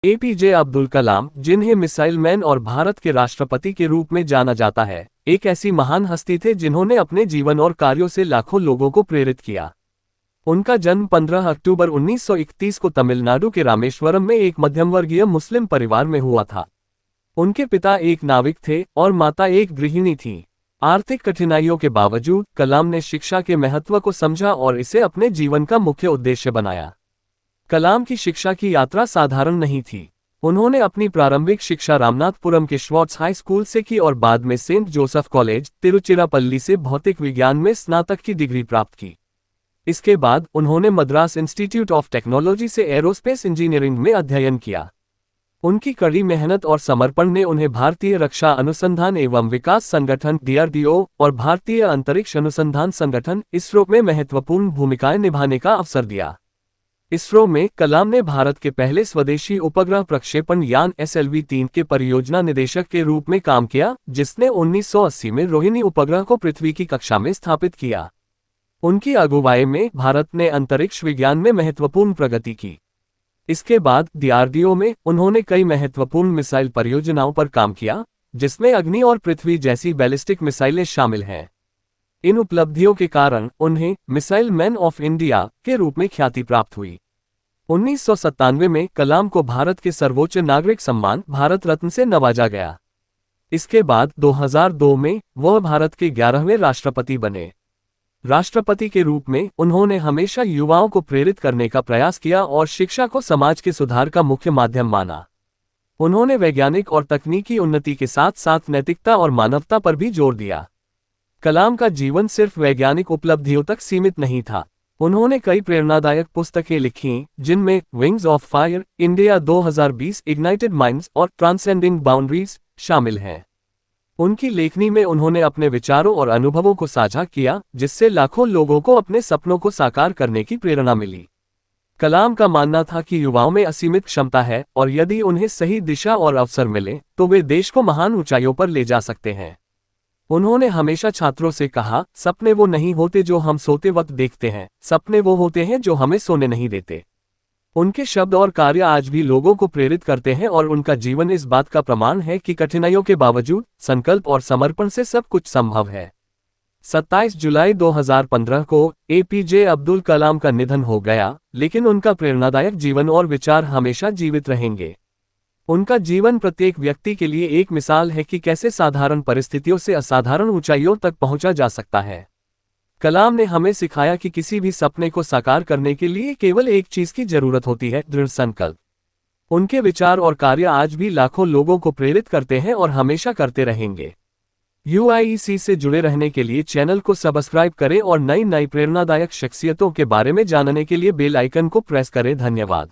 APJ Abdul Kalam, जिन्हें missile man और भारत के राष्ट्रपति के रूप में जाना जाता है, एक ऐसी महान हस्ती थे जिन्होंने अपने जीवन और कार्यों से लाखों लोगों को प्रेरित किया। उनका जन्म 15 अक्टूबर 1931 को तमिलनाडु के रामेश्वरम में एक मध्यमवर्गीय मुस्लिम परिवार में हुआ था। उनके पिता एक नाविक थे और माता एक गृहिणी थी। आर्थिक कठिनाइयों के बावजूद कलाम ने शिक्षा के महत्व को समझा और इसे अपने जीवन का मुख्य उद्देश्य बनाया। कलाम की शिक्षा की यात्रा साधारण नहीं थी। उन्होंने अपनी प्रारंभिक शिक्षा रामनाथपुरम के श्वार्ट्ज हाई स्कूल से की और बाद में सेंट जोसेफ कॉलेज, तिरुचिरापल्ली से भौतिक विज्ञान में स्नातक की डिग्री प्राप्त की। इसके बाद उन्होंने मद्रास इंस्टीट्यूट ऑफ टेक्नोलॉजी से एरोस्पेस इंजीनियरिंग में अध्ययन किया। उनकी कड़ी मेहनत और समर्पण ने उन्हें भारतीय रक्षा अनुसंधान एवं विकास संगठन (DRDO) और भारतीय अंतरिक्ष अनुसंधान संगठन (इसरो) में महत्वपूर्ण भूमिकाएं निभाने का अवसर दिया। इसरो में कलाम ने भारत के पहले स्वदेशी उपग्रह प्रक्षेपण यान SLV-3 के परियोजना निदेशक के रूप में काम किया, जिसने 1980 में रोहिणी उपग्रह को पृथ्वी की कक्षा में स्थापित किया। उनकी अगुवाई में भारत ने अंतरिक्ष विज्ञान में महत्वपूर्ण प्रगति की। इसके बाद DRDO में उन्होंने कई महत्वपूर्ण मिसाइल परियोजनाओं पर काम किया, जिसमें अग्नि और पृथ्वी जैसी बैलिस्टिक मिसाइलें शामिल हैं। इन उपलब्धियों के कारण उन्हें मिसाइल मैन ऑफ इंडिया के रूप में ख्याति प्राप्त हुई। 1997 में कलाम को भारत के सर्वोच्च नागरिक सम्मान भारत रत्न से नवाजा गया। इसके बाद 2002 में वह भारत के 11वें राष्ट्रपति बने। राष्ट्रपति के रूप में उन्होंने हमेशा युवाओं को प्रेरित करने का प्रयास किया और शिक्षा को समाज के सुधार का मुख्य माध्यम माना। उन्होंने वैज्ञानिक और तकनीकी उन्नति के साथ साथ नैतिकता और मानवता पर भी जोर दिया। कलाम का जीवन सिर्फ वैज्ञानिक उपलब्धियों तक सीमित नहीं था। उन्होंने कई प्रेरणादायक पुस्तकें लिखीं, जिनमें wings of fire, India 2020, ignited minds और ट्रांसेंडिंग बाउंड्रीज शामिल हैं। उनकी लेखनी में उन्होंने अपने विचारों और अनुभवों को साझा किया, जिससे लाखों लोगों को अपने सपनों को साकार करने की प्रेरणा मिली। कलाम का मानना था कि युवाओं में असीमित क्षमता है और यदि उन्हें सही दिशा और अवसर मिले तो वे देश को महान ऊंचाइयों पर ले जा सकते हैं। उन्होंने हमेशा छात्रों से कहा, सपने वो नहीं होते जो हम सोते वक्त देखते हैं, सपने वो होते हैं जो हमें सोने नहीं देते। उनके शब्द और कार्य आज भी लोगों को प्रेरित करते हैं और उनका जीवन इस बात का प्रमाण है कि कठिनाइयों के बावजूद संकल्प और समर्पण से सब कुछ संभव है। 27 जुलाई 2015 को एपीजे अब्दुल कलाम का निधन हो गया, लेकिन उनका प्रेरणादायक जीवन और विचार हमेशा जीवित रहेंगे। उनका जीवन प्रत्येक व्यक्ति के लिए एक मिसाल है कि कैसे साधारण परिस्थितियों से असाधारण ऊंचाइयों तक पहुंचा जा सकता है। कलाम ने हमें सिखाया कि किसी भी सपने को साकार करने के लिए केवल एक चीज की जरूरत होती है, दृढ़ संकल्प। उनके विचार और कार्य आज भी लाखों लोगों को प्रेरित करते हैं और हमेशा करते रहेंगे। UIEC से जुड़े रहने के लिए चैनल को सब्सक्राइब करें और नई नई प्रेरणादायक शख्सियतों के बारे में जानने के लिए बेल आइकन को प्रेस करें। धन्यवाद।